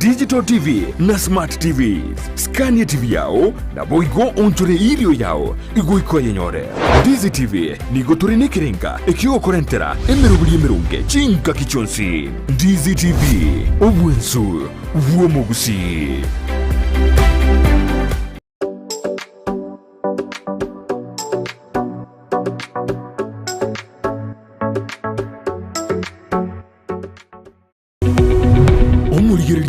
Digital TV na Smart TV. Scania TV yao na boigo onchore irio yao iguiko yenyore. Ndizi TV nigo turine kirenga ekio korentera emerubuli emerunge chinka kichonsi. Ndizi TV obwensu uomo Gusii.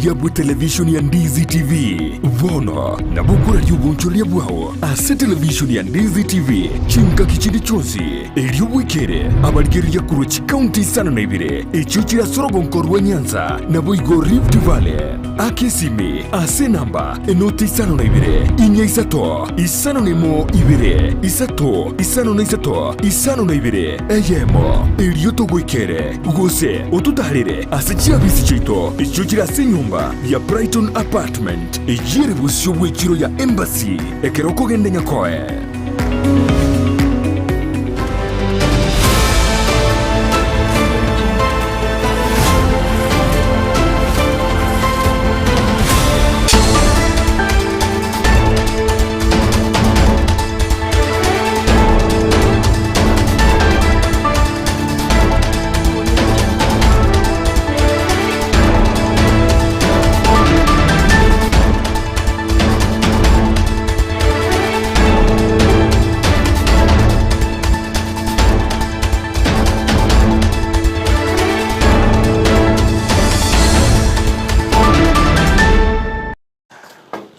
Yabu television ya Ndizi TV Vono na bukura yubunchulia bwao ase television ya Ndizi TV chinka kichindi chonsi eliyo wikere abaligeri ya kurochi county sana na ibire echuchira sorogo nkorwa Nyanza na boigo Rift Valley akesimi ase namba enoti sana na ibire inya Isato isano nemo ibire Isato isano na Isato isano na ibire eyemo eliyo togo ikere ugose otutarire ase chiabisi chito echuchira senyumba ya Brighton Apartment ejire busyo bwekiro ya Embassy ekeroko gende nyakoe.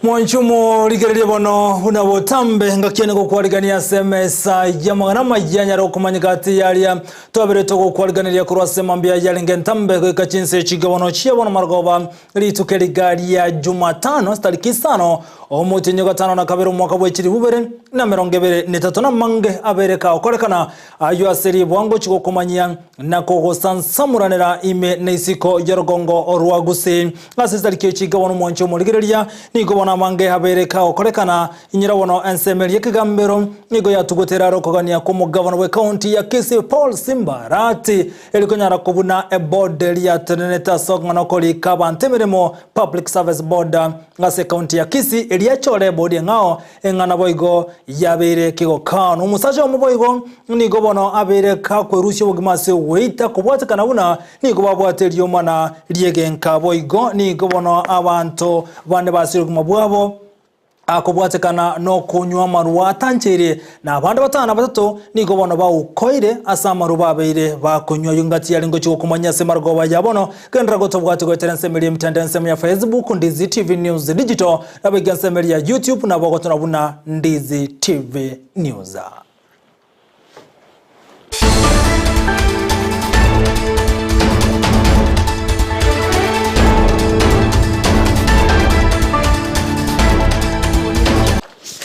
Mwanchumo ligerelie bono unabotambe ngakiene kukwarigania SMS ya magana majanya ro kumanyikati yalia twabere to kukwarigania kurwa sema mbia yalinge ntambe kwa Chinsa chigabono chia bono margoba litukeli gari ya Jumatano tariki 5 omutinyo gatano na kabero mwaka bwechiri bubere na merongebere netatu na mange abereka okorekana ayo aseri bwango chiko kumanyia na kogosansamuranira ime neisiko yorogongo orwa Gusii ase tariki chigabono mwanchumo ligerelia niko mange habereka okorekana inyirabono ensemeli yekigambero nigo yatugotera rokogania ko mugavana we county ya Kisii Paul Simbarati elikonyara kubuna ebodeli ya teneta sogana koli kabantemeremo public service board ngase county ya Kisii eliachore bodi ngao engana boigo yabere kigo kanu umusaje mu boigo nigo bono abereka kwerusyo bugimase weita kubwatekana buna nigo babwateliyo mana liegenka boigo nigo bono abantu bande basiri kumabwabo akobwatekana no kunywa maruwa tanchiri na abandu batana batatu niko bono baukoire asa maruba beire bakunywa yungati yalingo chiko kumanya semargoba yabono kendra gotobwati goterense meli mtandense ya Facebook Ndizi TV News Digital na beganse meli ya YouTube na bogotona buna Ndizi TV News.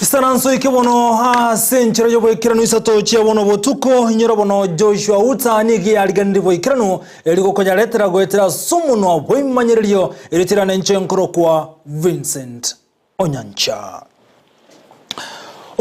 Isananso ikibono senchero yobo ikirano Isato chiabono botuko nyorobono Joshua Auta nigi aligandivo ikirano eliko konya letera goetera sumuno boimanyeriyo eritira nchenkoro kwa Vincent Onyancha.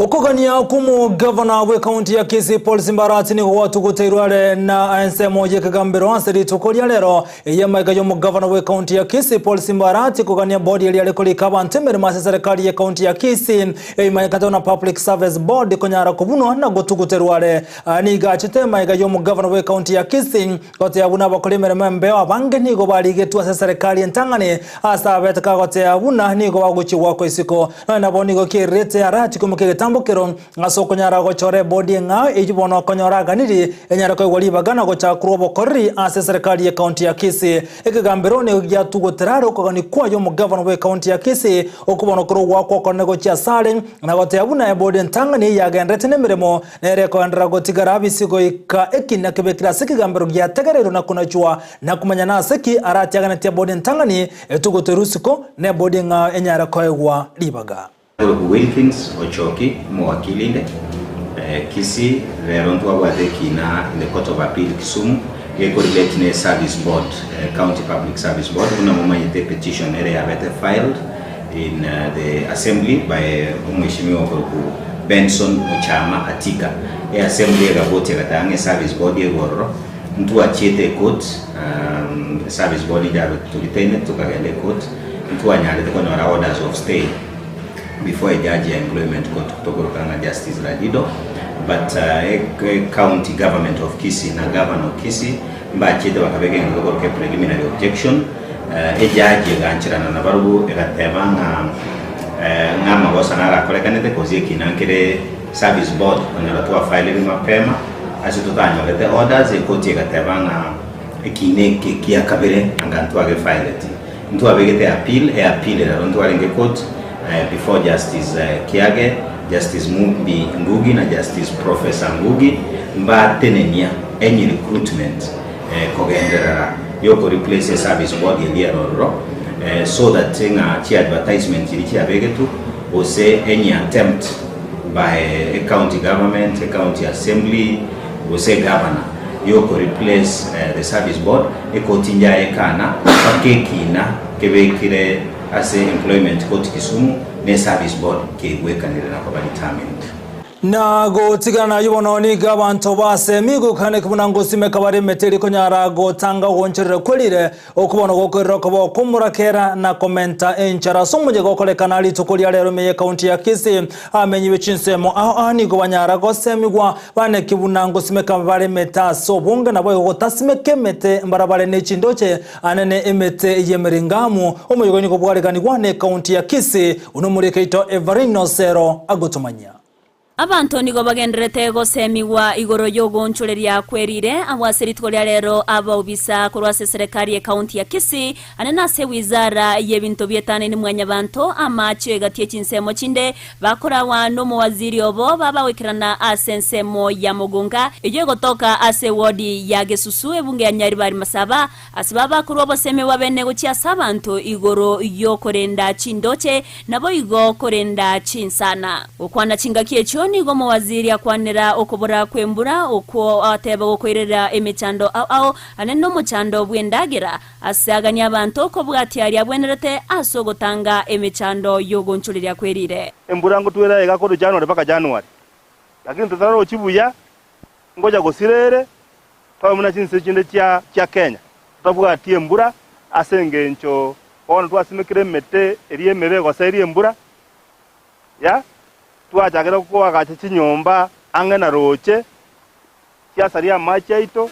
Okogania kumu governor we county ya Kisii Paul Simbarati ni watu kuteirwale na ensemo yekagambero anseri tukolia lero eyamaga yo governor we county ya Kisii Paul Simbarati kogania body eli alikoli kabantemere mase serikali ya county ya Kisii eyamaga na public service board konyara kubuno na gotukuterwale ni gachite maga yo governor we county ya Kisii kote abuna bakolimere membe abange ni go baligetu ase serikali entangane asa betaka kote abuna ni go baguchi wako isiko na boni go kirete arati kumukege mbokero ngasoko nyara gochore bodi nga ejibono konyora ganiri enyara ko walibagana gocha kurobo korri ase serikali ya county ya Kisii ekigambero ne gyatugoteraro kogani kwa yo mugavana we county ya Kisii okubono kuro wako konego cha sale na gote abuna ya bodi ntangani yagendete nemiremo nere ko andra gotigara bisigo ika ekina kebekira sekigambero gyategerero na kunachua na kumanya na seki arati yaganete bodi ntangani etugoterusiko ne bodi nga enyara ko egwa libaga Wilkins Ochoki mwakilinde Kisii verontu kina in the Court of Appeal Kisumu yeko relate service board county public service board kuna mumanyite petition area abete filed in the assembly by mheshimiwa Benson Muchama Atika assembly gabote gatange service board yegoro mtu achete court service board ya tulitene tukagende court mtu anyalete konyora orders of stay before a judge employment court kutokorokana Justice Radido, but county government of Kisii na governor of Kisii mbachite wakabege ngokoroke preliminary objection judge ganchirana na barubu egatebanga ngama bosanara kolekanete kozie kinankire service board onaratua filing mapema asitutanyolete orders ekoti egatebanga ekineke kia kabere angantu age filed ntu abegete appeal era ntu alenge court before Justice Kiage, Justice Mumbi Ngugi na Justice Professor Ngugi mbatenenia any recruitment kogendera yoko replace service board yelieroro so that chi advertisement ilichi abegetu ose any attempt by a county government, a county assembly, ose governor yoko replace the service board ekotinja ekana pakekina kebekire as employment court Kisumu ne service board kegwekanira nako determined na gotigana yubononi gabanto base migo kane kubunango simeka bare meteri konyara gotanga goncherere kwelire okubona gokorera kobo kumurakera na komenta enchara somuje gokolekana ali tukulia lero meye county ya Kisii amenyiwe chinsemo ani go banyara gosemigwa bane kibunango simeka bare meta so bunga na boyo gotasimeke mete mbarabare ne chindoche anene emete yemeringamu omuyogoni ko bwarekani gwane county ya Kisii unomureke ito Everino Sero agotumanya abantu nigo bagenderete gosemiwa igoro yogonchuleria kwerire abwaseritwo lya lero abaubisa kurwase serikali ya county ya Kisii anena se wizara y'ebintu byetane ni mwanya bantu amache gatie chinsemo chinde bakora wano mu waziri obo babawekirana asensemo ya mugunga iyo gotoka ase wodi ya Gesusu ebunge ya Nyaribari Masaba asibaba kurobo semewa bene gochia sabantu igoro yokorenda chindoche nabo igo korenda chinsana okwana chingakie nigo mu waziri akwanira okobora kwembura okwo ateba gokoirera emechando ao aneno muchando bwendagira asaganya abantu okobwatiari abwenerete asogotanga emechando yogonchulira kwerire embura ngo twera egakoro January paka January lakini tutaro chibuya ngoja gosirere kwa muna chinse chinde cha Kenya tabwati embura asengencho ono twasimekire mete eriemere gosairi embura ya twajagera ko agache chinyomba angena roche kiasaria machaito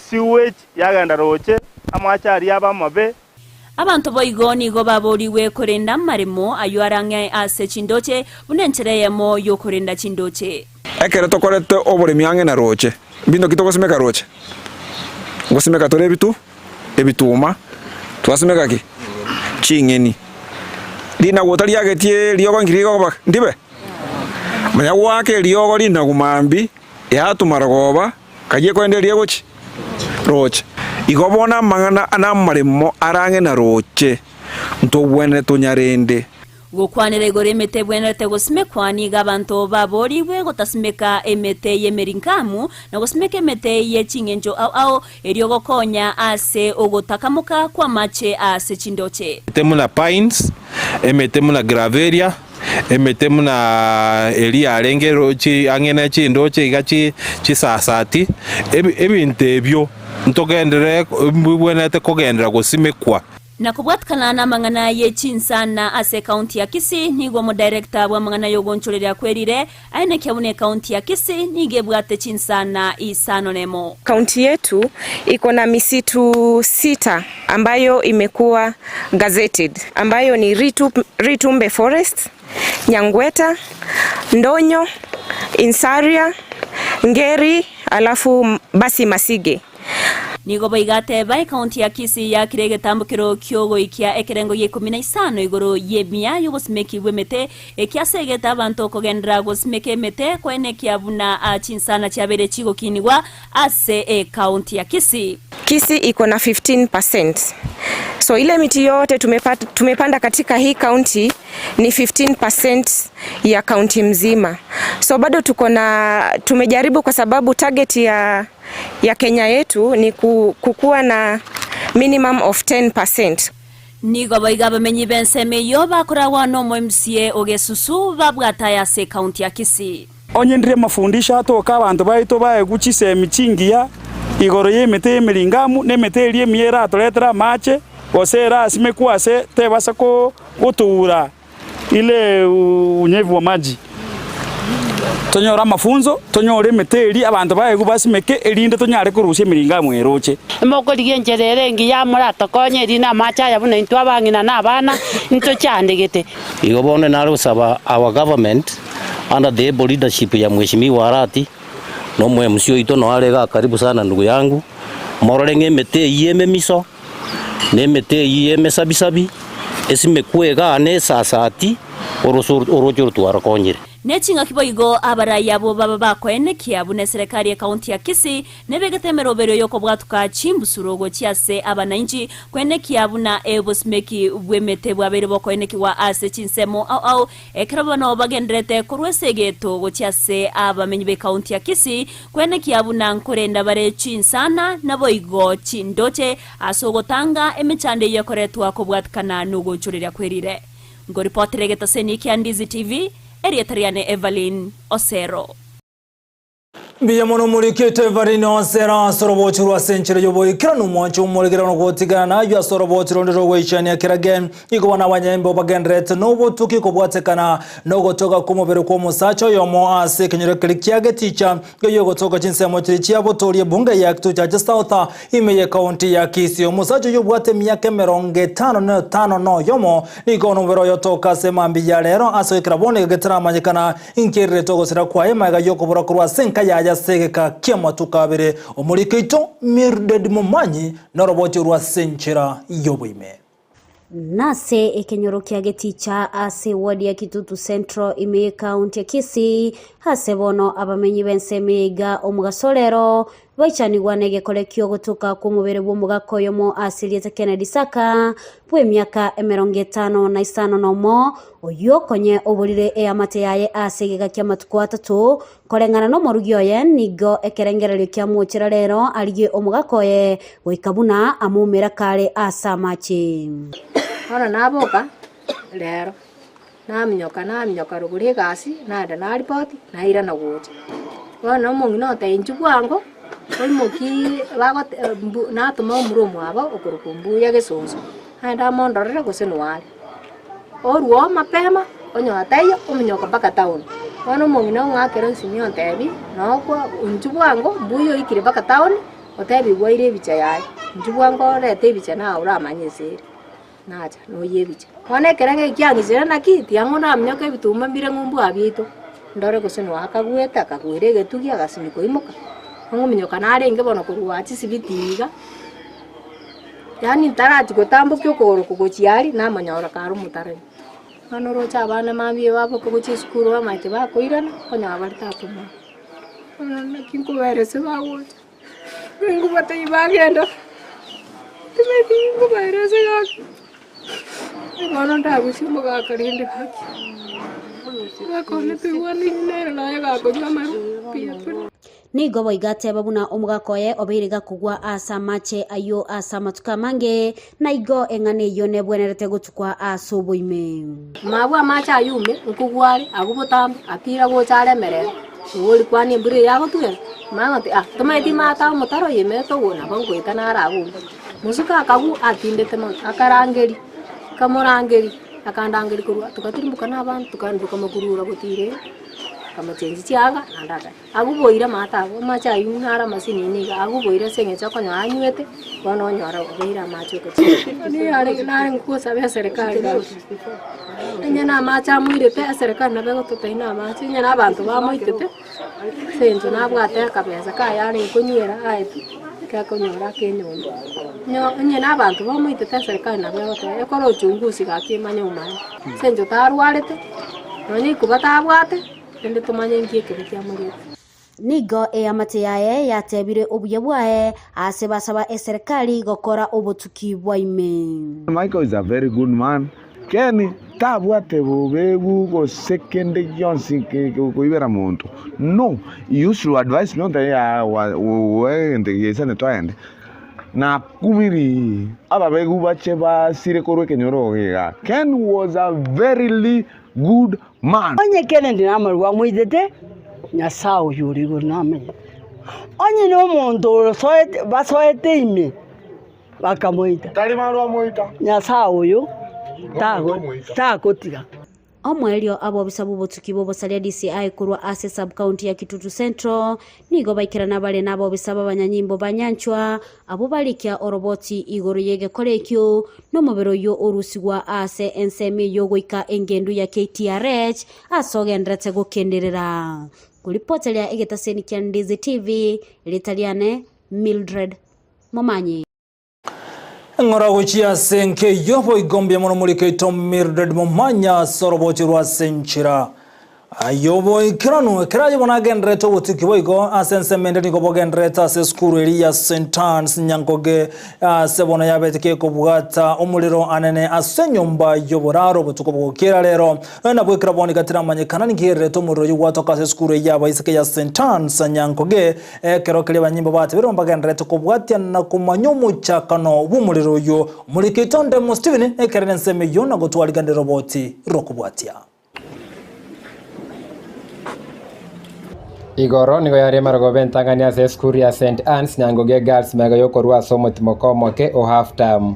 sewage yagenda roche amacha ari abamabe abantu boigoni go baboriwe korenda marimo ayo aranga ase chindoche bunenchereyemo yo korenda chindoche ekere tokorete oboremi angena roche bindo kitogosimeka roche gosimeka tore ebituma twasimeka ki chingeni dina wotali agetie liogo ngirigo bak ndibe manya wake liogo lina kumambi ya tumaragoba kaje kwendelia gochi roche igobona mangana anamarimo arange na roche ntobwene tunyarende gukwanira igore emete bwenete gosimekwa gabanto baboriwe gotasimeka emete yemerinkamu na gosimeka emete yechingenjo ao erio gokonya ase ogotakamuka kwa mache ase chindoche temuna pines emetemuna graveria emetemuna elia rengero chi angena chindoche igachi chisasati ebintu ebyo ntogendere bwenete kogendera gosimekwa na kubwatkana na mangana ye Chinsa na ase county ya Kisii nigo mo director wa mangana yogonchuleria kwerire aine kyabune county ya Kisii nige bwate Chinsa na Isano nemo. County yetu iko na misitu 6 ambayo imekuwa gazetted ambayo ni Ritumbe Forest, Nyangweta, Ndonyo, Insaria, Ngeri alafu basi Masige. Nigo baigate bai county ya Kisii ya kirege tambukiro kyogo ikia ekerengo ye 15 igoro yemia yogosimeki wemete ekiasegeta abantu kogendra gosimeke mete kwene kiabuna Chinsana chabere chigo kinigwa ase county ya Kisii. Kisii iko na 15%. So ile miti yote tumepanda katika hii county ni 15% ya county mzima. So bado tumejaribu kwa sababu target ya Kenya yetu ni kukuwa na minimum of 10%. Nigo baigaba menyi benseme yoba kurawa no MCA ogesusu babwata ya se county ya Kisii. Onyendire mafundisha atoka abantu baito bae guchise michingia igoro yemete miringamu nemete elie miera atoletera mache Osera simekwase tebasa ko gutura ile unyevu wa maji. Tonyora mafunzo, tonyore meteri abantu baegu basimeke erinde tonyare kurushia miringa mweroche. Moko ligenjerere ngi ya murato konye rina macha ya buna into abangina na bana into chandegete. Igobone naro saba our government under the leadership ya Mheshimiwa Arati no msio ito no alega karibu sana ndugu yangu. Mororenge mete yeme miso. Ne mete yeme sabisabi. Esimekuega ane sasati orojoro tuara konyere. Nechinga kiboigo abaraya bo baba bakwene kiabune serikali ya kaunti ya Kisii nebegetemero beryo yoko bwatuka chimbusurogo chiase abananchi kwene kiabuna ebosmeki bwemete bwabere bokwene kiwa ase chinsemo au ekrabano bagendrete kurwesegeto gochiase abamenyi be kaunti ya Kisii kwene kiabuna nkorenda bare chinsana naboigo chindoche asogotanga emechande yakoretwa kobwatkana nugo churira kwerire ngo reporter getaseni kia Ndizi TV Erietariane Evelyn Osero. Biyamono mulikete Evelyn Osero sorobochuru wa senchire yoboikira numwancho umuligera no gotigana nayo sorobochuru ndiro wechania kiragen igobana wanyembe bagendrete nobo tuki kobwatekana no gotoka kumubere ko musacho yomo ase kenyere klikiage ticha yo gotoka Chinsa mochirichi abotorie bunge ya kitu cha Auta imeye county ya Kisii musacho yobwate miyake 55 no yomo nigono bero yotoka semambi ya lero aso ikrabone getara manyekana inkirire togosira kwa emaga yokobora kurwa senka ya segeka kiama tukabere omulikeito Mirded Mumanyi norobocho rwa senchera yoboime nase ekenyoro kiage ticha ase wadi ya Kitutu Central ime county ya Kisii hase bono abamenyi bensemega omugasolero baichani gwanege kolekio gutuka ku mubere bw'omugakoyo mo asiliete Kennedy Saka bwe myaka 55 nomo oyokonye oburire eyamate yaye asegeka kya matuko atatu kolengana no morugyoye nigo ekerengerero kya muchira rero aliye omugakoye goikabuna amumera kale asamachi ona naboka lero naminyoka ruguri gasi nada na report na ira na goje ona omongi no tenju bwango olimoki bago na tuma umurumu abo okurukumbuya gesonso handa mondorere gosenwale oruo mapema onyotayo ominyoka paka town ona omongi no ngakero nsinyo ntebi no kwa unju bwango mbuyo ikire paka town otebi gwaire bicha yaye unju bwango rete bicha na ura manyesere naja no yebicha one kerenge kyangizera nakiti yango na mnyoka bituma mbire ngumbu abito ndore gosenwa akagweta akagwire getugi agasimiko imoka ngo minyoka narenge bono kuruwachi sibitiga yani tarati gotambuka okoro kugochiari na manyora karu mutare anoro cha bana mabiye babo kugochi skuru amaite bakoirana konya abartatu mo ona kinko verese bawocha ngo batai bagenda tumeti ngo verese gaki ngono ndagushimo gakarinde haki bakone tuwani nere naye gakonya maru pia nigo boigate babuna omugakoye obiriga kugwa asamache ayo asamatuka mange na igo engane yone bwenerete gutukwa asubuime mabwa macha yume nkugwari agubotam atira gochare mere uri kwani mburi yago tuye mangati tumeti mata mutaro yeme to wona bangoita naragu musuka akagu atindete man akarangeri kamorangeri akandangeri kurwa tukatirimbuka nabantu tukanduka makurura gutire kama chenji chiaga andaka aguboira mata macha yunara masini niga aguboira senge chako nyanywete bono nyora obeira macho ko ni ari nare nkusa be serikali nyana macha muirete serikali nabego tutaina macha nyana abantu bamoitete sento nabwate kabeza kayari kunyera aitu kakonyora kenyomba nyana abantu bamoitete serikali nabego to ekoro uchunguzi gakimanyoma senjo tarwarete noni kubatabwate ende tumanye ngieke bikyamurire nigo eyamate yaye yatebire obuye bwae ase basaba serikali gokora obutuki bwaime. Michael is a very good man. Keni tabwate bubegu go second Johnson ko ibera muntu. No, you should advise me that ya we ende yesane twende. Na kumiri ababegu bache ba sire korwe kenyoro ya. Ken was a very good man. Onye Kennedy namarwa mwidete nyasao yuri go namenye. Onye no muntu basoete ime. bakamuita tari maru amuita Nyasaye uyu tagotiga omwelio abo bisabu botuki bobosalia DCI kurwa ase sub county ya Kitutu Central nigo baikirana bale nabo bisaba banyanyimbo banyanchwa abo balikia oroboti igoro yege kolekyo no mubero yo orusigwa ase ensemi yo goika engendu ya KTRH asogendrete gokenderera kulipotelea egetaseni kya Ndizi TV litaliane Mildred Momanyi ngora gochia senke yobo igombye mono muri keito Mildred Momanya soroboti rwa senchira ayobo ikirano kiraje bona gendreto botiki boigo asense mendeni go bogendreta se skuru elia St. Anne's Nyangoge sebona yabetike ko bugata omuliro anene asenyomba yoboraro botuko bokera rero na bwekira boni gatira manyekana ngireto muriro yugwatoka se skuru yaba isike ya St. Anne's Nyangoge kero kele banyimbo bate biro mbagendreto ko bugati na kumanyomu chakano bumuliro yo muri keito Ndemo Steven ekerene nseme yo na gotwali roboti rokubwatia Igoro nigo yare marago bentangania se skuru ya St. Anne's Nyangoge Girls mega yokorwa somo timokomoke o half term.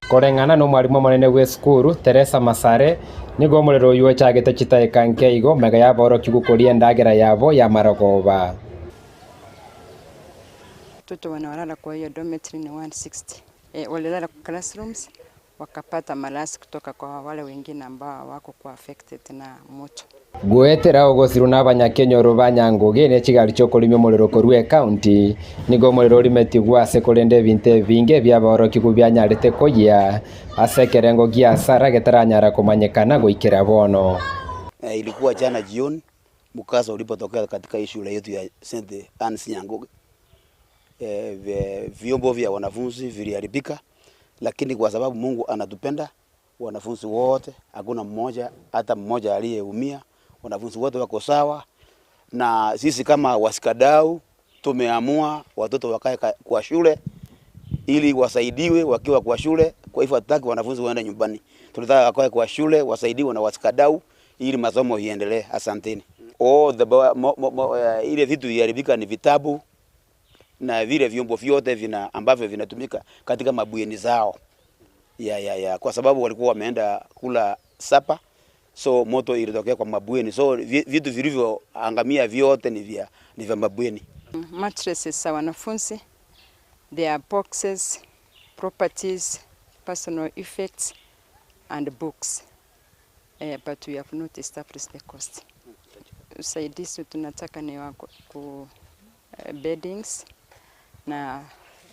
Korengana no mwalimu monene we skuru Teresa Masare nigo mulero yuwe chagete chitae kankeigo mega yaboro kigukoria ndagera yabo ya maragoba. Watoto wanalala kwa hiyo dormitory ni 160. Walilala kwa classrooms wakapata malasi kutoka kwa wale wengine ambao wako kwa affected na moto. Guetera ogosiru n'abanyakenya Nyangoge ne kigali cyo kulimyo muliro korwe county nigo muliro limetigwa sekolende binte binge byaboro kigubyanyarete koya asekerengo gia sara getaranyara kumanyekana goikera bono. Ilikuwa jana jioni mkasa ulipotokea katika shule yetu ya St. Anne's Nyangoge. Vyombo vya wanafunzi viliharibika, lakini kwa sababu Mungu anatupenda wanafunzi wote, hakuna mmoja hata mmoja aliyeumia, wanafunzi wote wako sawa, na sisi kama wasikadau tumeamua watoto wakae kwa shule ili wasaidiwe wakiwa kwa shule. Kwa hivyo hatutaki wanafunzi waende nyumbani, tunataka wakae kwa shule wasaidiwe na wasikadau ili masomo iendelee. Asanteni. Ile vitu viharibika ni vitabu na vile vyombo vyote ambavyo vinatumika katika mabweni zao. Kwa sababu walikuwa wameenda kula sapa, so moto ilitokea kwa mabweni. So vitu vilivyoangamia vyote ni vya mabweni. Mattresses za wanafunzi, their boxes, properties, personal effects and books. But we have not established the cost. Usaidizi tunataka ni wa beddings na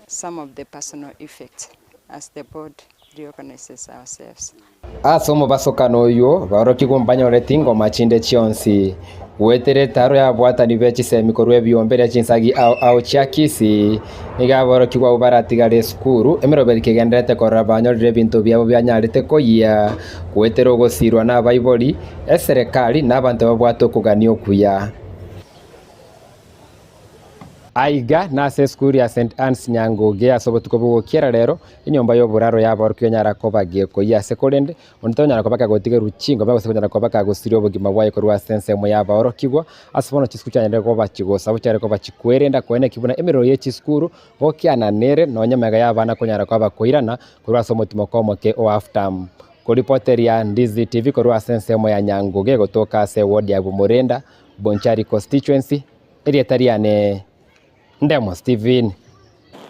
some of the personal effects as the board reorganizes ourselves. Asomo basokano yo baroki gombanyore tingo machinde chionsi wetere taro ya bwata ni bechi semikorwe biombere chinsagi au chiakisi niga baroki kwa ubaratigale skuru emeroberi kegendete korabanyore bintu byabo byanyarite koyia wetere ogosirwa na baiboli eserekali nabantu babwato kuganio kuya aiga na se skuru ya St. Anne's Nyangoge asobotuko bugokera rero inyomba yo buraro yabo rukiyanyara ko bagiye ko ya sekolende onitonyara ko bakagotige rukingo bagosebonyara ko bakagosirio bugima bwaye ko rwa sense mo yaba orokigwa asobono chisikucyanyere ko bakigosa bucyare ko bakikwerenda kwene kibuna emero ye chiskuru bokiana nere nonyamaga yabana konyara ko bakoirana ko rwa somotimo komoke o aftam ko reporter ya Ndizi TV ko rwa sense mo ya Nyangoge gotoka se ward ya Bumurenda Bonchari constituency area tariane Ndemo Steven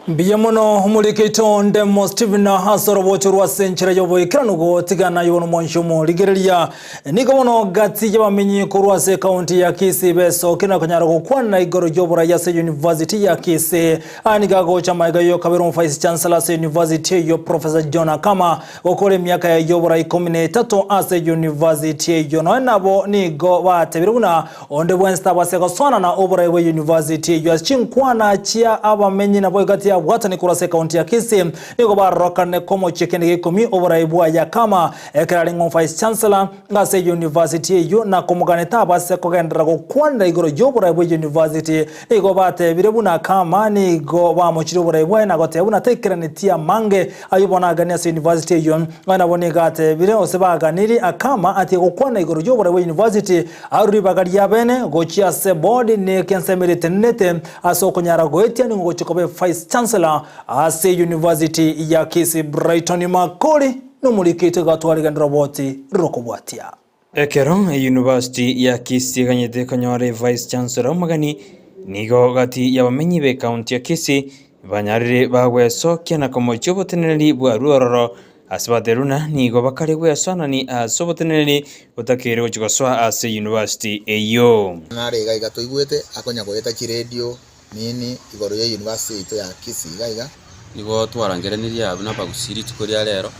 Biyamono umurikeito Ndemo Steven na hasoro bocho rwa senchera yobo ikiranugo tigana yono monshomo ligereria nigo bono gati y'abamenyi ko rwa se county ya Kisii beso kina kanyara ko kwana igoro yobora ya se university ya Kisii aniga go chamaiga yo kabero vice chancellor se university yo Professor John Kama okole miaka ya yobora 13 ase university yo nabo nigo batebiruna onde Wednesday base ko sona na obora we university yo chinkwana chia abamenyi na boy gati cia bwatani kurase kaunti ya Kisii niko barokane komo chekende gikumi oboraibwa ya kama ekrari ngo vice chancellor ngase university yo na komuganeta base kogendera gokwanda igoro yoboraibwa university niko bate birebuna kama nigo bamuchiro boraibwa na gotebuna tekeranitia mange ayobona gania university yo bana bonigate bire osebaganiri akama ati gokwana igoro yoboraibwa university aruri bagaria bene gochia se board ne kensemerete nete asokonyara goetia ni ngochikobe vice chancellor ase university ya Kisii Brighton Makori numulikite gatwariganira boti rokobwatia ekero university ya Kisii ganyete kanyore vice chancellor magani nigo gati yabamenyi be county ya Kisii banyarire bagwesokia na komocho boteneri bwa ruororo asibateruna nigo bakare gwesona ni asoboteneri utakere uchikoswa ase university eyo nare gaiga toigwete akonya goeta radio nini igoro ya university ito ya Kisii gaiga nigo twarangeraniria abuna bagusiri tukoria rero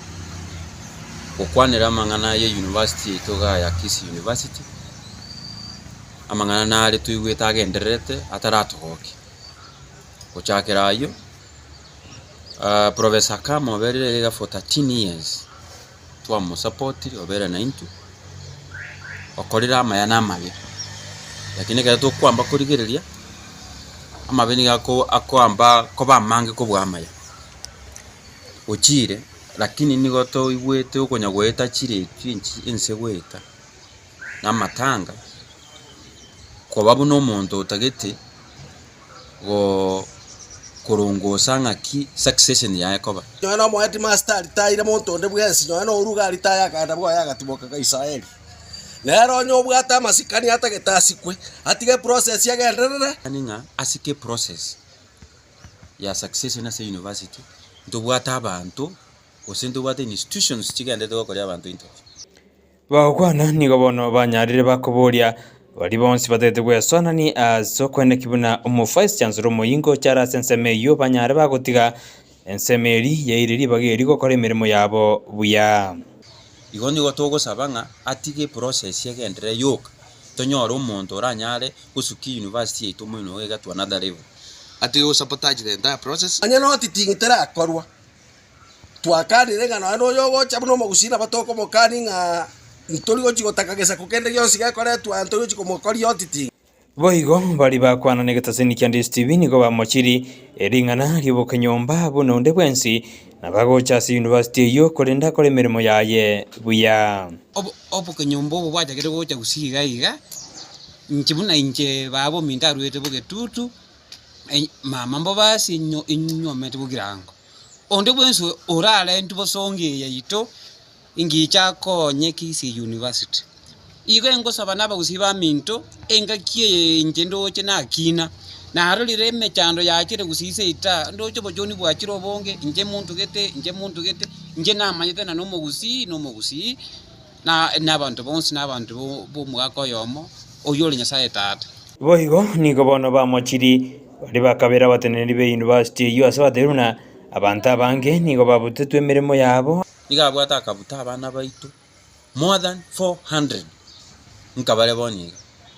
okwanera mangana ya university ito ya Kisii University amangana nare tuigweta agenderete ataratogoki ochakerayo Professor Kama obere for 13 years twamu support obere na into okorira amayana amabe lakini kaya to kwamba kurigereria amabeni gako akwamba koba mange kobwa amaya ochire lakini nigo to igwete okonya gweta chire twinchi ense gweta na matanga kobabu no muntu otagete go korongosa ngaki succession ya yakoba nyana mo headmaster ritaire muntu nde bwensi nyana uruga ritaya kada bwa ya gatiboka ka Israeli nero nyobwata masikani atagetasikwe atige process ya genderere aninga asike process ya succession na university ndobwata abantu osendo bwata institutions chigende to koria abantu into bakwana nigo bono banyarire bakoboria bari bonsi batete gwesona ni azokwene kibuna umu vice chancellor moyingo chara senseme yo banyare bagotiga ensemeri yairiri bageri gukora imirimo yabo buya igo nigo togosabanga atige process yagendere yoka tonyora umuntu oranyare gusuki university ito muno wega to another level atige sabotage the entire process anya no titingitera akorwa twakarire ngano ano yogo chabuno mogusira batoko mokani nga ntorigo chigotaka gesa kukende yonsi gakoretwa antorigo chikomokori otiti boigo bari bakwana negetaseni kya Ndizi TV nigo bamochiri eringana riboke nyomba buno nde bwensi na bagocha si university yo korenda kore mirimo yaye buya obo kenyombo bo bwaja gere gocha gusiga iga nkibuna inje babo mindarwete boge tutu mama mbo basi inyomete bugirango onde bwensi orala ntubo songe yayito ingicha konye Kisii University igo engosaba nabagusiba minto engakie njendo chena kina na harolire mechando yakire gusise ita ndocho bojoni bwachiro bonge nje muntu gete nje namanyete na nomo Gusii na nabantu bonsi nabantu bo mwako yomo oyole nyasaye tata boigo nigo bono bamochiri bari bakabera bateneri be university yo asabateruna abantu abange nigo babutetwe emirimo yabo nigabwata akabuta abana baitu more than 400 nkabale boniga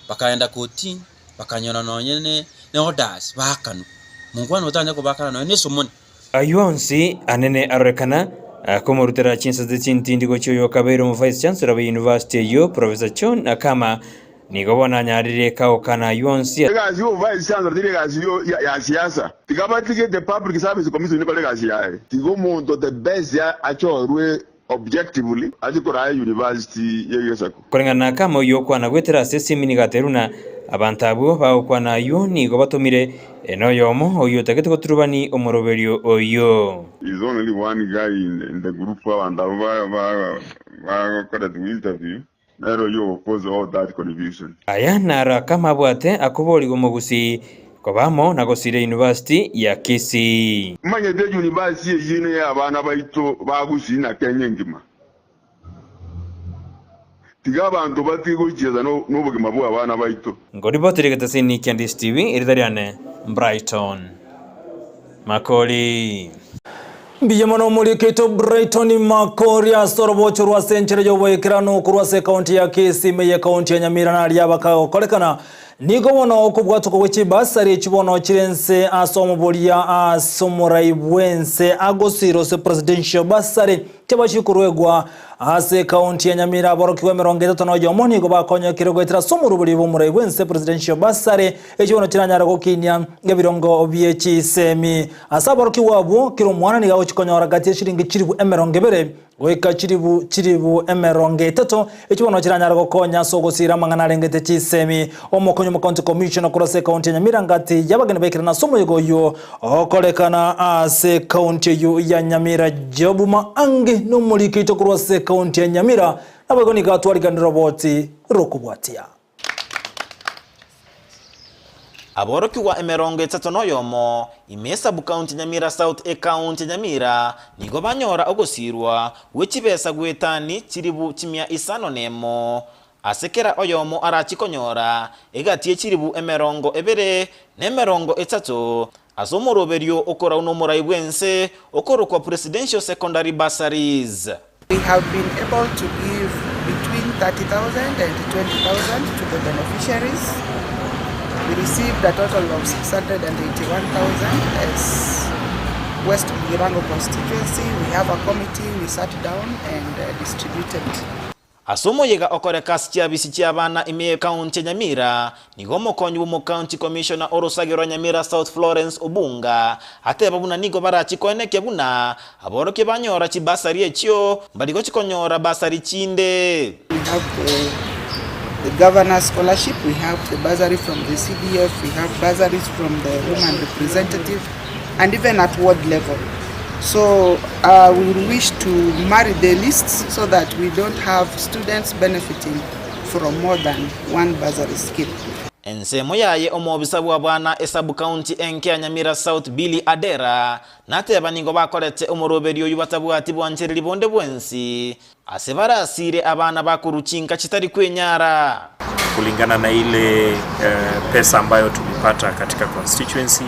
bakaenda kotini bakanyona nonyene ne orders bakanu mungwana otanya ko bakana no nesomoni ayonsi anene arekana komorutera Chinsa zitindi gocho yo kabero mu vice chancellor wa university yo Professor John akama nigobona nyarire kaokana yonsi gazi yo vice chancellor dire gazi yo ya siasa tigabatike the public service commission ni kole gazi yae tigo muntu the best ya achorwe objectively azikora university yeyesako korengana kama yo kwana gwetera sesimi nigateruna abantu abo baokwana yo nigo batomire eno yomo oyo tagete koturubani omoroberio oyo is only one guy in the group abantu ba kora the interview nero yo oppose all that contribution aya nara kama bwate akobori Gusii kobamo na gosire university ya Kisii manye de university yine ya abana baito ba Gusii na Kenya ngima tiga abantu batigocheza no bugima bwa abana baito ngori botere gatasini kya Ndizi TV iridariane Brighton Makori Biyemono muri kito Brighton Makori asorobocho rwa senchere yo boyekirano kurwa se county ya Kisii meye county ya Nyamira na aliaba kolekana Nigo bono okubwatuko bw'ekibasari ekibono kirense asomobolia asomuraibwense agosiro se presidential basari kyabashikurwegwa ase county ya Nyamira aborokiwe 31 nigo bakonyekire gwetera somurubuli b'omuraibwense presidential basari ekibono kiranyara gokinya ngebirongo by'ekisemi asaborokiwe abo kiro mwana nigaho kikonyora gati shiringi kiribu emerongebere weka kiribu emerongetato ekibono kiranyara gokonya sogosira mangana rengete kisemi omokonyo mu county commissioner kurase county ya Nyamira ngati yabagene bekira na somo yoyo okolekana ase county ya Nyamira jobuma ange no mulikito kurase county ya Nyamira nabagoni gatwariganira boti rokubwatia aboroki wa emerongo etatono yomo imesa bu county Nyamira South e county Nyamira nigo banyora ogosirwa wechibesa gwetani kiribu kimya isano nemo asekera oyomo arachikonyora egatie kiribu emerongo ebere nemerongo etato asomoroberio okora uno muraibwense okoro kwa presidential secondary bursaries. We have been able to give between 30,000 and 20,000 to the beneficiaries. We received a total of 681,000 as West Mugirango constituency. We have a committee, we sat down and distributed. Asomo yega okore kastia bisi abana ime county Nyamira nigo mokonyu mu county commissioner orosagero Nyamira South Florence Obunga ate babuna nigo barachikoneke buna aboroke banyora chibasari ekyo mbaligo chikonyora basari chinde. We have the governor's scholarship, we have the bursary from the CDF, we have bursaries from the woman representative and even at ward level. So we wish to marry the lists so that we don't have students benefiting from more than one bursary scheme. Ensemo yaye omobisa bwa bwana esabu county enke ya Nyamira South Billy Adera nateba ningo bakorete omoroberio yubatabwati bwanchereri bonde bwensi asebara asire abana bakuruchinka kitari kwenyara kulingana na ile pesa ambayo tumepata katika constituency.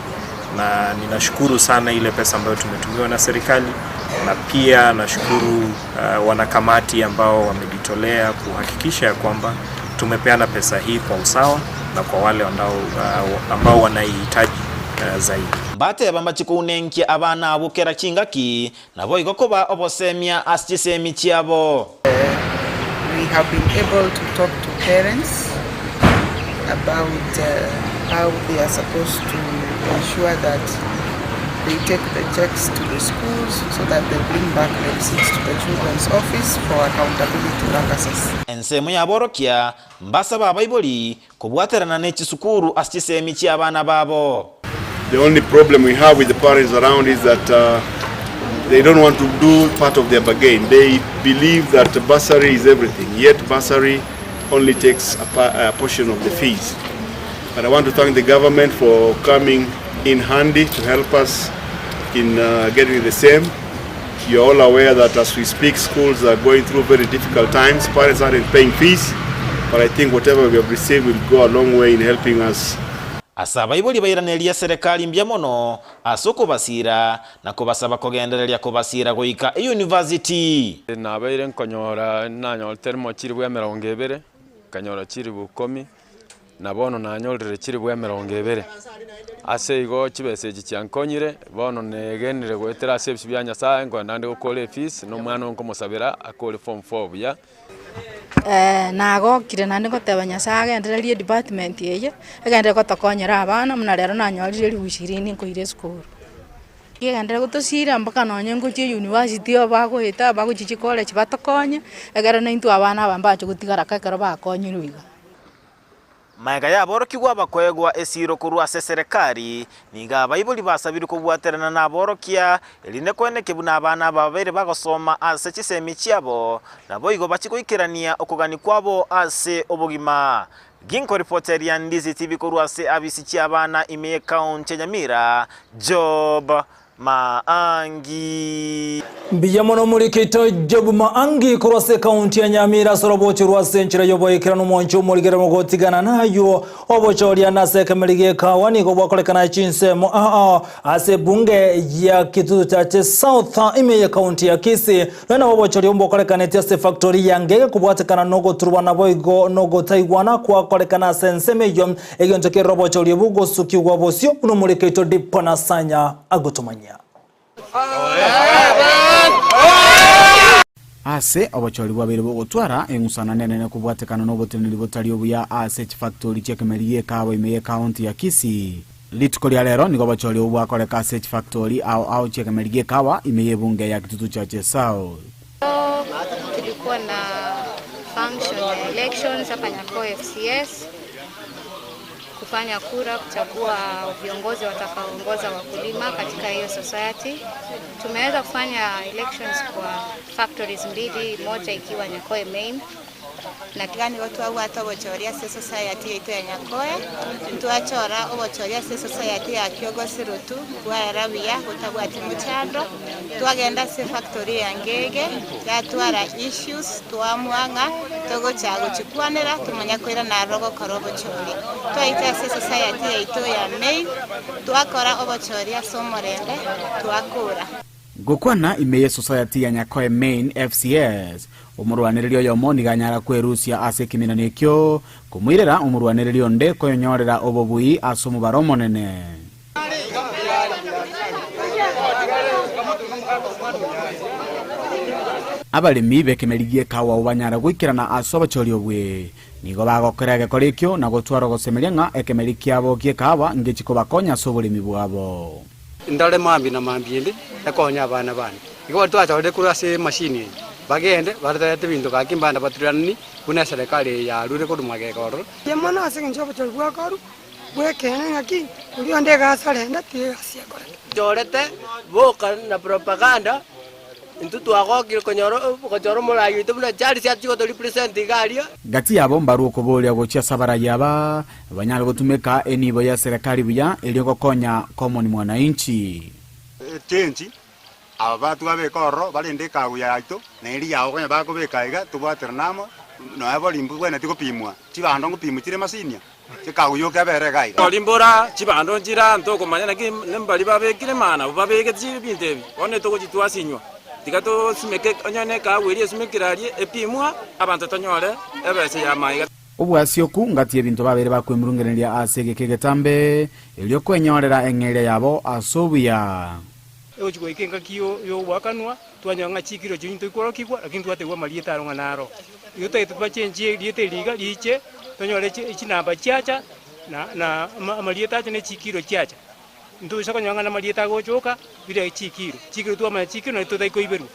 Na ninashukuru sana ile pesa ambayo tumetumiwa na serikali na pia nashukuru wanakamati ambao wamejitolea kuhakikisha ya kwamba tumepeana pesa hii kwa usawa na kwa wale ambao wanahitaji zaidi. Bate bamba chikunenki abana abukera chingaki nabo igokoba obosemia astisemi chiabo. We have been able to talk to parents about how they are supposed to ensure that they take the checks to the schools so that they bring back the receipts to the children's office for accountability purposes. Ensemo ya borokia mbasa baba iboli kubwaterana n'ekisukuru astisemi cy'abana babo. The only problem we have with the parents around is that they don't want to do part of their bargain. They believe that bursary is everything, yet bursary only takes a portion of the fees. But I want to thank the government for coming in handy to help us in getting the same. You're all aware that as we speak, schools are going through very difficult times. Parents aren't paying fees, but I think whatever we have received will go a long way in helping us. Asaba iboli bayiranelia serikali mbyamono asoko basira na kubasaba kugenderelia kubasira goika university. Na bayire nkonyora nanyol termo kiribwe 20 kanyora kiribu 10 na bono nanyolere kiribu 20 ase igo kibese kyankonyire bono negenire gwetera sebisi byanya sa ngo nande gukole fees no mwana onko musabira akole form 4 bya nago kire nande gotebanya sage endererie department yeye agende gotokonyera abana muna rero nanyolire ribushirini nkoire school kigendere gotosira mpaka nonye ngochi university abagohita bagochichi college batokonye agara na intu abana bambacho gutigara kakero bakonyirwiga. Maiga ya boroki bakwegwa esiro kurwa serikali niga bayibuli basabiri kubwaterana na borokia elinde kweneke buna abana babere bagosoma ase kisemi cyabo nabo igo bakikoikirania okugani kwabo ase obugima. Ginko reporter ya Ndizi TV kurwa se abisi cyabana ime county Nyamira Job Maangi. Biyamono muri kito Job Maangi kurwase kaunti ya Nyamira sorobochi rwase nchira yoboyekera n'umoncho muri geramo gotigana nayo obochori anaseka melige kawani go bakolekana Chinsa ase bunge ya Kitutu cha South ime kaunti ya Kisii na obochori ombokolekana tese factory yange kubwatekana nogo turwana boigo nogo taigwana kwa kolekana sensemeyo egontoke robochori bugo sukiwa bosio uno muri kito dipona sanya agutumanya ase abachori babiri bogotwara engusana nene kubwatekana n'oboteneri botari obuya ase factory chekemeriye kawe imeye county ya Kisii litukoli lero nigo abachori obwakoreka ase factory au chekemeriye kawa imeye bunge ya Kitutu cha South. Tulikuwa na function ya elections hapa Nyako FCS kufanya kura kuchagua viongozi watakaoongoza wakulima katika hiyo society. Tumeweza kufanya elections kwa factories mbili, moja ikiwa Nyakoe main na kigani watu au hata obochoria se society yetu ya Nyakoe ntwachora obochoria se society ya Kyogosi Rutu kwa Rabia utabwati muchando twagenda se factory ya Ngege yatwara issues twamwanga togo chago chikwanera tumanya kwira na rogo korobo chori twaita se society yetu ya main twakora obochoria somorende twakura gukwana imeye society ya Nyakoe main FCS umurwaniririo yomo niganyara kwerusia ase kiminani kyo kumwirera umurwaniririo nde koyonyorera obobui asomu baromonene abalimi bekemerigie kawa ubanyara gwikirana asobachori obwe nigo bagokera gekorikyo na gotwara gosemelenga ekemerikia abo kiekawa ngechiko bakonya sobulimi bwabo ndale mambi na mambindi ekonya abana bana igo twachode kurase machine bagende barate bintu kakimbanda baturani kuna serikali ya rure ko dumagekoro yamana asinjo bcho bwakoro bwekene ngaki uri onde gasale ndati asiakora jorete boka na propaganda ntutu agokire konyoro murayi tubuna chari cyatiko to represent galia gati yabo mbaru okubolya gocha sabara yaba banyalo gutumeka enibo ya serikali buya elioko konya common mwananchi tenji abatu abekoro balindika guyaito neri yawo konya bakobekaiga tubwateramo no abolimbu kwena tikopimwa chibando ngopimu chire masinia chikaguyoka bere gaiga olimbora chibando njira ntoko manyana ki nembali babekire mana babeke chibintebi one toko chitwasinywa tikato simeke onyane ka weri simekirarie epimwa abantu tonyore ebese ya maiga obwasioku ngati ebintu babere bakwemurungereria asege kegetambe elio kwenyorera engere yabo asobya echiko ikenga kiyo yo wakanwa twanyanga chikiro chinto ikorokigwa lakini twategwa malieta aronga naro yote tubachenje liete liga liche tonyore chinamba chacha na malieta chene chikiro chacha ndu sakanyanga na malieta gochoka bile chikiro twama chikiro na todaiko iberu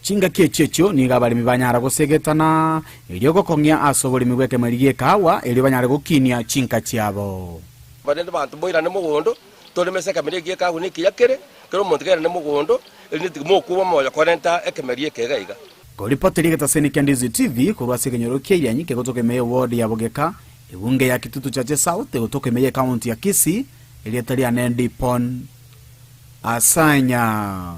chinga kechecho niga balimi banyara gosegetana elio gokongia asobulimi gweke maligie kawa elio banyara gokinia chinka chiabo badende bantu boirane mugondo tolemeseka maligie kawa ni kiyakere kero montegera ne mugondo elini mokuba moya 40 ekemerie kegaiga golipoteri getaseni Ndizi TV kurwase kenyoro kyeyanyi kegotoke meye ward ya Bogeka ebunge ya Kitutu cha South gotoke meye county ya Kisii elietali anendi pon asanya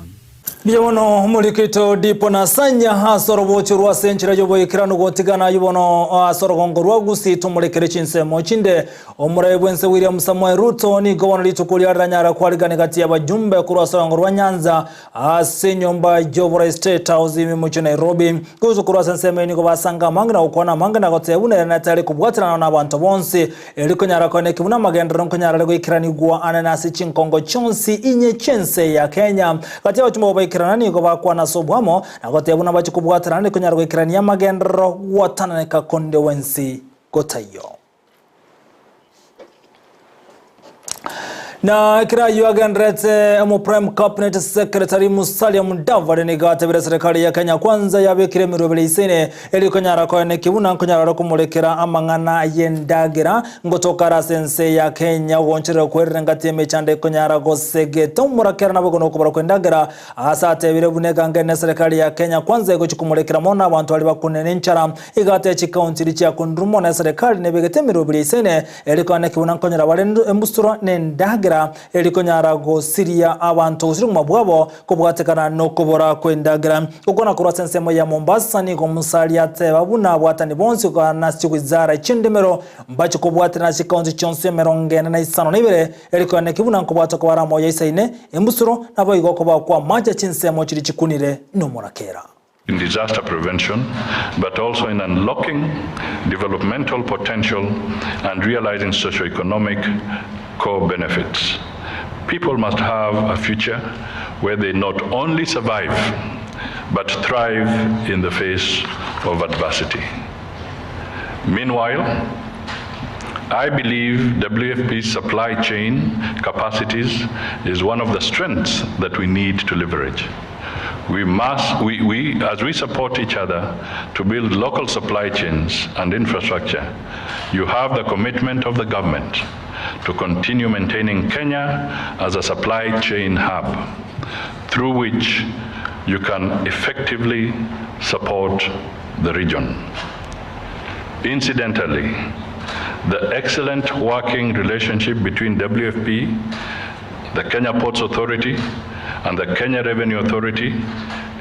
Biyono mulikito dipo na sanya hasoro bochi rwase nchira yoboyekirano gotigana yubono asorogongo rwa Gusii tumurekere Chinsa mochinde omurayebwense William Samuel Ruto ni gobano litukulia ranyara kwaligane gati ya bajumbe kurwasorogongo rwa Nyanza ase nyomba Jobora State House mucho Nairobi kuzo kurwase nseme ni gobasanga mangina ukwana mangina gotebune na tali kubwatirana na bantu bonse eliko nyara kone kibuna magendero nkonyara lego ikiranigwa ananasi chinkongo chonsi inye Chinsa ya Kenya gati ya bajumbe kirani go bakwa na sobwamo na gotebuna bachikubwatirana kunyarwa ikirania magendero wataneka konde wensi gotayo na kira yuagendrete mu Prime Cabinet Secretary Musalia Mudavadi nigatebera serikali ya Kenya kwanza yabekire mirobele isene eliko nyara ko ne kibuna kunyara kumurekera amangana yendagira ngotoka rasense ya Kenya wonchira kwerera ngateme chande kunyara gosegeto murakera nabo no kubara kwendagira asate bire bunega ngene serikali ya Kenya kwanza ego chikumurekera mona abantu bali bakunene nchara igate chikaunti cha kundumo na serikali nebegete mirobele isene eliko ne kibuna kunyara bale embustura nendagira endagira erikonyara gosiria abantu gusiri mabwabo kubwatekana no kubora kwendagira ukona kurwa ensemo ya Mombasa ni gomusali ateba buna bwatani bonsi kana sikuzara chindemero mbacho kubwatira chikaunti chonse merongene na isano nibere erikone kibuna kubwata kwara moya isaine embusuro nabo igokoba kwa maja chinsemo chiri chikunire no morakera. In disaster prevention, but also in unlocking developmental potential and realizing socio-economic core benefits. People must have a future where they not only survive, but thrive in the face of adversity. Meanwhile, I believe WFP's supply chain capacities is one of the strengths that we need to leverage. As we support each other to build local supply chains and infrastructure, you have the commitment of the government to continue maintaining Kenya as a supply chain hub, through which you can effectively support the region. Incidentally, the excellent working relationship between WFP, the Kenya Ports Authority, and the Kenya Revenue Authority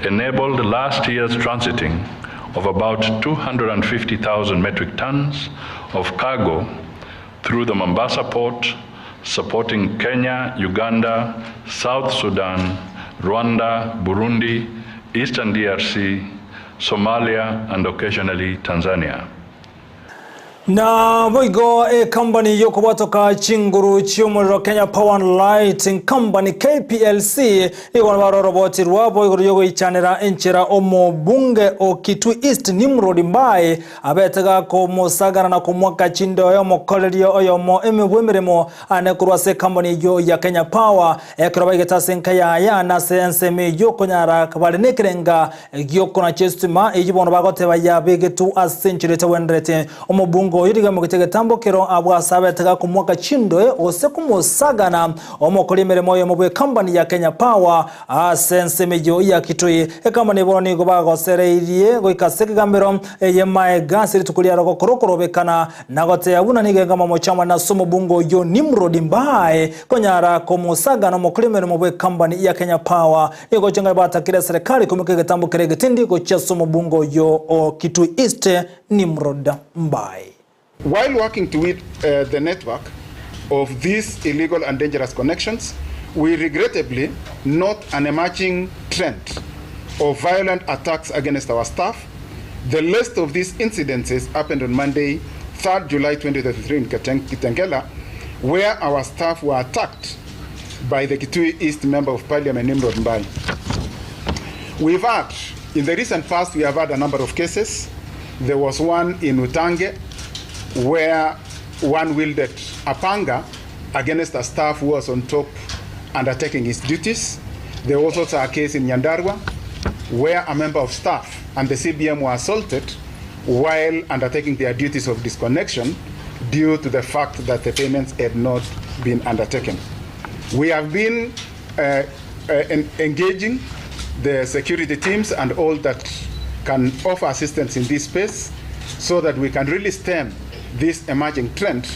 enabled last year's transiting of about 250,000 metric tons of cargo through the Mombasa port, supporting Kenya, Uganda, South Sudan, Rwanda, Burundi, Eastern DRC, Somalia, and occasionally Tanzania. Na boigo company yoko batoka chinguru chiomoro Kenya Power and Lighting Company KPLC igona baro roboti rwa boigo yogo ichanera enchera omo bunge o Kitui East Nimrod Mbae abetega ko mosagana na kumwaka chindo yo mokolerio oyo mo emebwemeremo ane kurwase company yo ya Kenya Power ekroba igetasenka ya na sense me yoko nyara kabale nekerenga yoko na chestima ejibono bagoteba ya begetu asenchirete wendrete omo bunge yiriga mu gitegetambo kero abwa sabetega ku mwaka chindo ose kumusagana omokolimere moyo mubwe company ya Kenya Power sense mejo ya Kitui company boni go bagosereirie go ikaseke gambero yemae gasiri tukulia roko korokorobekana nagote yabuna nigenga mamo chama na somo bungo yo Nimrod Mbae konyara kumusagana omokolimere mubwe company ya Kenya Power ego chenga batakira serikali kumike getambo kerege tindi go cha somo bungo yo o Kitui East Nimrod Mbae. While working to rid the network of these illegal and dangerous connections, we regrettably note an emerging trend of violent attacks against our staff. The list of these incidences happened on Monday, 3rd July 2023 in Kitengela, where our staff were attacked by the Kitui East Member of Parliament, Nimrod Mbae. We've had, in the recent past, we have had a number of cases. There was one in Utange, where one wielded a panga against a staff who was on top undertaking his duties. There was also a case in Nyandarua where a member of staff and the CBM were assaulted while undertaking their duties of disconnection due to the fact that the payments had not been undertaken. We have been engaging the security teams and all that can offer assistance in this space so that we can really stem this emerging trend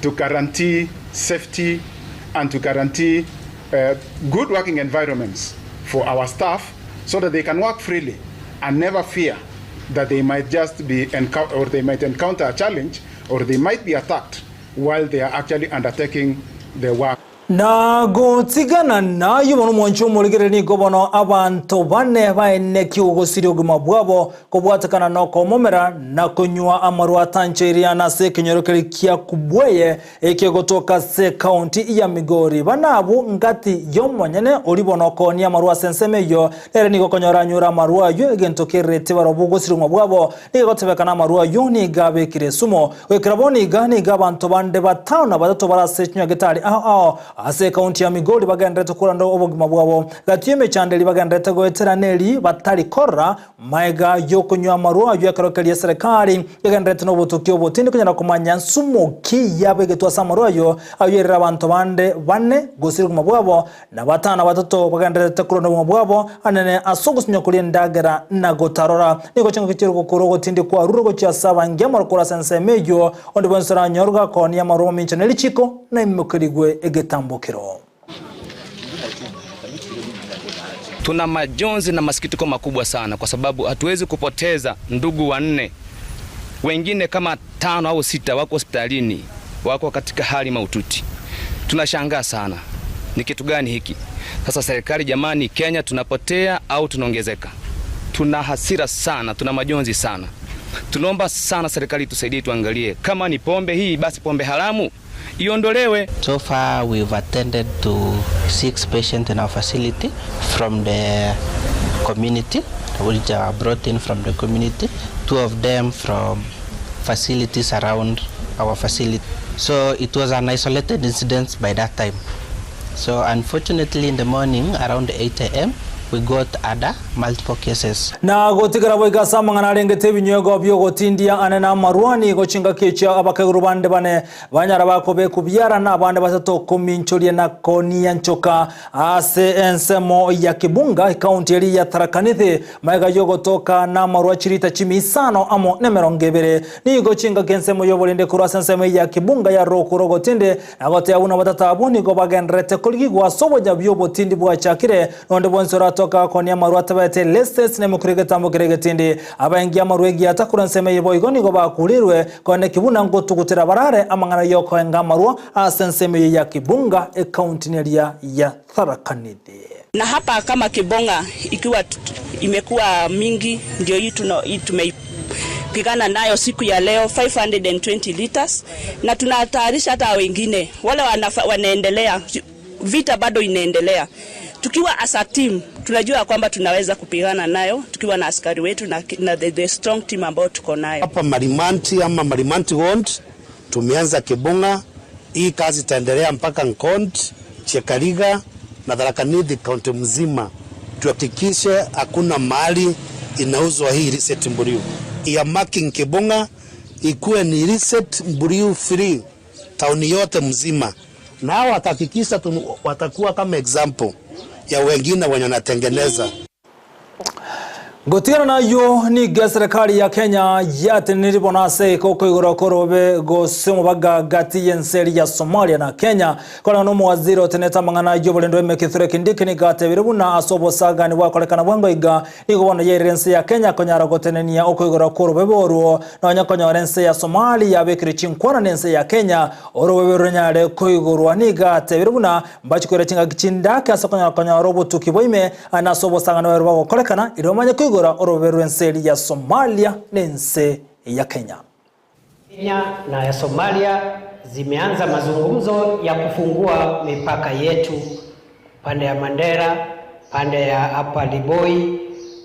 to guarantee safety and to guarantee good working environments for our staff so that they can work freely and never fear that they might just be or they might encounter a challenge or they might be attacked while they are actually undertaking their work. Na gotigana na yubono moncho muligere ni gobono abantu bane baene kiugosiri oguma bwabo kubwatakana no komomera na kunywa amarwa tancheria na se kinyorokeri kia kubweye ekegotoka se county ya Migori banabu ngati yomonyene olibono konia amarwa sensemeyo ere ni gokonyora nyura amarwa yo egentokerete barobugosiri oguma bwabo ni gotebekana amarwa yo ni gabe kiresumo wekraboni gani gabantu bande batano badato barasechnya getari ase county ya Migori bagendete kurando obogima bwabo gatiyeme chandeli bagendete goeteraneri batari korra maega yo kunywa amarwa yo akarokeli ya serikali bagendete no butukyo botindi kunyana kumanya nsumo ki yabegetwa samarwa yo ayerera abantu bande bane gosiri ku mabwabo na batana batatu bagendete kurando mu mabwabo anene asogusnya kulindagera na gotarora niko chengo kichiro kokoro gotindi kwa rurogo cha saba ngemara kura sense mejo onde bonsara nyorga koni ya marwa mincha nelichiko na imukirigwe egetam gitambukiro. Tuna majonzi na masikitiko makubwa sana kwa sababu hatuwezi kupoteza ndugu wanne. Wengine kama 5 au 6 wako hospitalini, wako katika hali mahututi. Tunashangaa sana. Ni kitu gani hiki? Sasa serikali jamani, Kenya tunapotea au tunaongezeka? Tuna hasira sana, tuna majonzi sana. Tunaomba sana serikali tusaidie, tuangalie kama ni pombe hii basi pombe haramu iondolewe. So far we've attended to 6 patients in our facility from the community, which are brought in from the community, 2 of them from facilities around our facility. So it was an isolated incident by that time. So unfortunately in the morning around 8 a.m. we got other multiple cases. Na gotigara boiga samangana rengete binyogo byo gotindia anena marwani gochinga kecha abakaguru bande bane banyara bakobe kubyara na bande basato kominchorie na Onyancha ase ensemo ya Kibunga county eri ya Tharakanithi maiga yogo toka na marwa chirita chimi isano amo nemerongevere ni gochinga kensemo yobolinde kurasa ensemo ya Kibunga ya rokuro gotinde agote abuna batatabuni go bagenrete kolgigwa soboja byo botindi bwa chakire nonde bonsora toka konia marwa tabete lestes ne mukurege tambo gerege tindi abaingia marwegi atakura nseme yebo igoni go bakulirwe kone kibuna ngotu gutera barare amangana yoko enga marwa asenseme ya Kibunga county area ya Tharakanithi. Na hapa kama Kibunga ikiwa imekuwa mingi ndio hii tumeipigana nayo siku ya leo 520 liters na tunatayarisha hata wengine wale wanaendelea, vita bado inaendelea. Tukiwa as a team tunajua kwamba tunaweza kupigana nayo tukiwa na askari wetu na the strong team ambao tuko nayo. Hapa Marimanti Ward tumeanza Kibunga, hii kazi itaendelea mpaka Nkond, Chekariga na Tharakanithi county mzima. Tuhakikishe hakuna mahali inauzwa hii reset mburiu. Ya marking Kibunga ikuwe ni reset mburiu free town yote mzima. Na hao watahakikisha watakuwa kama example ya wengine wenye wanatengeneza. Gotiana na yo ni serikali ya Kenya yateniri bonase koko igoro korobe go semo baga gati yenseri ya Somalia na Kenya kola no waziri oteneta mangana yo bolendo emekithire kindike ni gate birubuna asobo saga ni wakolekana bwango iga igo bona yerense ya Kenya konyara gotenenia oko igoro korobe boruo na nyakonya rense ya Somalia bekiri chinkwana nense ya Kenya orobe ronyare ko igoro ni gate birubuna mbachikore chinga kichindaka asokonya konya robo tukiboime anasobo saga no werwa kolekana iromanya ko oroverenseli ya Somalia nense ya Kenya. Kenya na ya Somalia zimeanza mazungumzo ya kufungua mipaka yetu pande ya Mandera, pande ya hapa Liboi,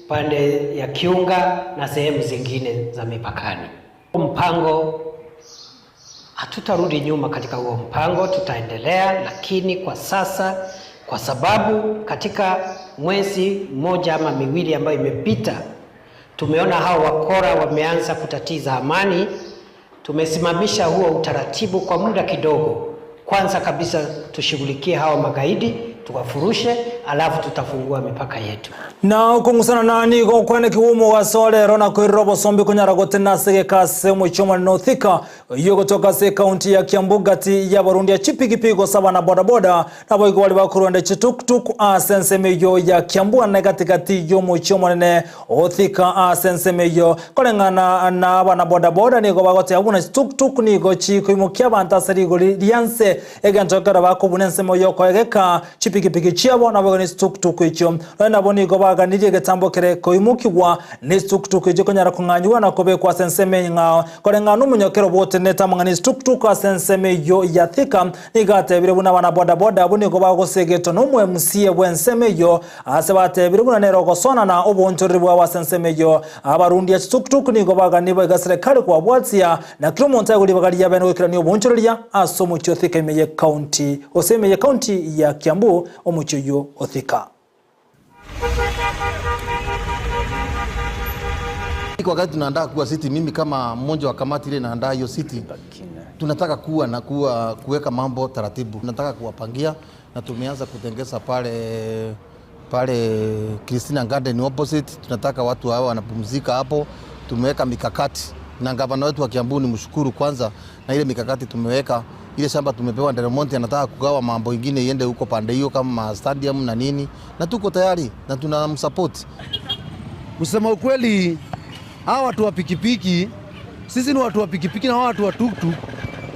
pande ya Kiunga na sehemu zingine za mipakani. Mpango hatutarudi nyuma katika huo mpango, tutaendelea, lakini kwa sasa kwa sababu katika mwezi mmoja ama miwili ambayo imepita tumeona hao wakora wameanza kutatiza amani, tumesimamisha huo utaratibu kwa muda kidogo. Kwanza kabisa tushughulikie hao magaidi, tuwafurushe, alafu tutafungua mipaka yetu. Na ukungusana nani go kwene kiwumo wa sole rona kuirobo sombi kunyara gotena sege kase muchoma nothika yogo toka se county ya Kiambu gati ya Burundi ya chipigipigo saba na bodaboda na boigo wali bakuronde chituktuk asensemeyo ya Kiambu na katikati yo muchoma ne othika asensemeyo kolengana na bana bodaboda ni go bagote abuna chituktuk ni go chikuimukia bantasari go lianse egantokara bakobunense moyo koegeka chipigipigi chiabo na bogo ni chituktuk icho na boni go baganije getambo kere koimukigwa ni tuktuk je konyara kunganywa na kobe kwa senseme nga korenga numunyokero bote neta mangani tuktuk asenseme yo yathika igate bire buna bana boda boda buni go bago segeto no mu MC bwenseme yo asebate bire buna nero go sona na obontori bwa wasenseme yo abarundi ya tuktuk ni go bagani ba serikali kwa bwatsia na kilomonta guli bagali ya beno kira ni obonchoria asomo chothika imeye county oseme ya county ya Kiambu omuchoyo othika. Wakati tunaandaa kuwa city, mimi kama mmoja wa kamati ile naandaa hiyo city, tunataka kuweka mambo taratibu. Tunataka kuwapangia na tumeanza kutengeza pale Kisii Garden opposite. Tunataka watu hao wanapumzika hapo. Tumeweka mikakati na gavana wetu wa Kiambu ni mshukuru kwanza na ile mikakati tumeweka ile shamba tumepewa Delmonte anataka kugawa mambo ingine iende huko pande hiyo kama stadium na nini, na tuko tayari na tunamsupport. Kusema ukweli, hawa watu wa pikipiki, sisi ni watu wa pikipiki na watu wa tuktuk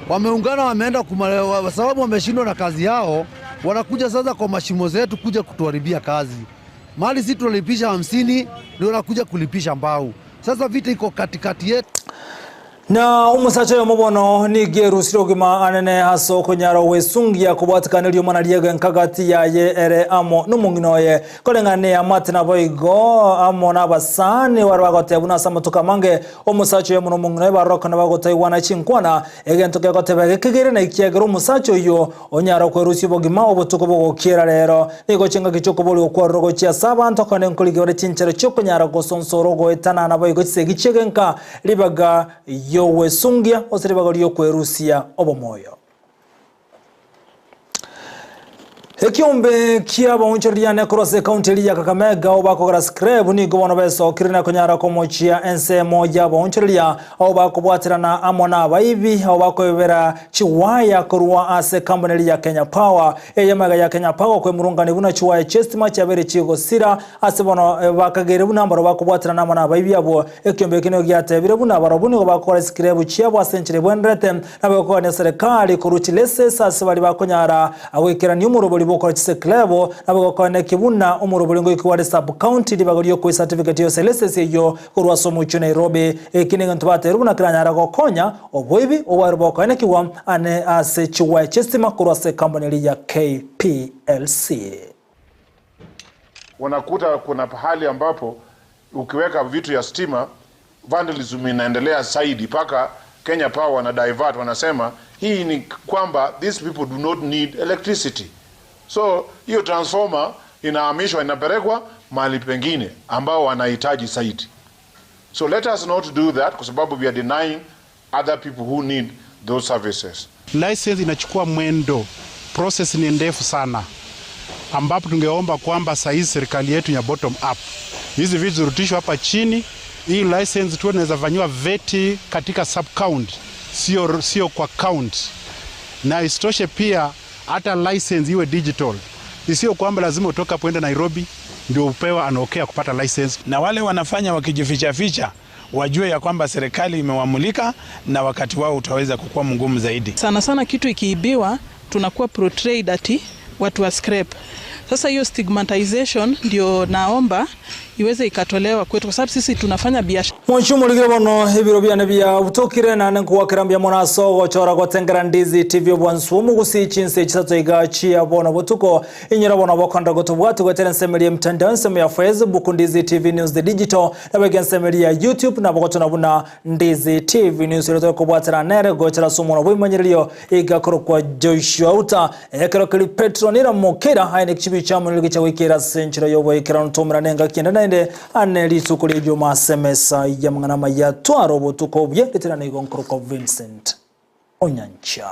wameungana, wameenda kwa sababu wameshindwa na kazi yao, wanakuja sasa kwa mashimo zetu kuja kutuharibia kazi. Mali sisi tunalipisha 50 ndio wanakuja kulipisha mbao. Sasa vita iko katikati yetu. Na umusacha yo mubono ni gerusiro gima anene haso kunyaro wesungia kubwatikaniryo manariega nkagati yaye ere amo numunginoye kolengane amate na boigo amo nabasane warwagote buna samatuka mange umusacha yo numunginoye baroko na bagote wana chinkwana egento ke gotebege kigere na ikiagero umusacha yo onyaro kwerusyo bogima obutuko bogokira rero nigo chenga kichoko boli okwarrogo chia saba ntokane nkuligore chinchero choko nyaro gosonsoro go etana na boigo chisegichegenka libaga yo wesungia osiribagorio kwerusia obomoyo. Ekiombe kia baunchiriane kurose county ya Kakamega obakogara scrap ni gobono beso kirina konyara komochia ense moja baunchiria obakobwatirana amona abaibi obakobera chiwaya kurwa ase company ya Kenya Power eyamaga ya Kenya Power kwe murungani buna chiwaya chestima chabere chigosira ase bono bakagere buna mbaro bakobwatirana amona abaibi abo ekiombe kino gyatebire buna barobuni obakora scrap chiabo asenchire bwenrete nabakobane serikali kuruchilese sase bali bakonyara awekera ni umuroboli bokora chiseklebo nabagokone kibuna umurobolingo ikiwari sub county libagoriyo ku certificate yo selese yo kurwa somo chu Nairobi ekininga ntubate rubuna kiranyara gokonya obwibi owarubokone kiwa ane ase chiwa chestima kurwa se company ya KPLC. Unakuta kuna pahali ambapo ukiweka vitu ya stima vandalism inaendelea zaidi paka Kenya Power na divert wanasema hii ni kwamba these people do not need electricity. So hiyo transformer inahamishwa inapelekwa mahali pengine ambao wanahitaji zaidi. So let us not do that kwa sababu we are denying other people who need those services. License inachukua mwendo, process ni ndefu sana, ambapo tungeomba kwamba saizi serikali yetu ya bottom up hizi vitu zirutishwe hapa chini. Hii license tu inaweza fanywa veti katika sub county, sio kwa county, na isitoshe pia hata license iwe digital. Isio kwamba lazima utoka kwenda Nairobi ndio upewa anaokea kupata license. Na wale wanafanya wakijificha ficha wajue ya kwamba serikali imewamulika na wakati wao utaweza kukua mgumu zaidi. Sana sana kitu ikiibiwa tunakuwa portrayed ati watu wa scrap. Sasa hiyo stigmatization ndio naomba iweze ikatolewa kwetu kwa sababu sisi tunafanya biashara. Mwanchumuligire bono ibiro byane bya utokire na nkuwa kirambya monaso gochora gotengera Ndizi TV bwansumu Gusii Chinsa Isato igachia bono botuko inyira bono bokonda gotubwatu gweterensemelie mtandao nseme ya Facebook Ndizi TV News the Digital na begensemelie ya YouTube na bogotona buna Ndizi TV News roto kubwatira nere gochora sumu no bwimanyirio igakoro kwa Joshua Auta ekero kili Petronira mokera haine kichibi cha muniligi cha wikira senchira yobo ikira ntomera nenga kienda naende aneli tukuli byo masemesa ya mwana maya twaro botuko bye litera nigo nkoro Vincent Onyancha.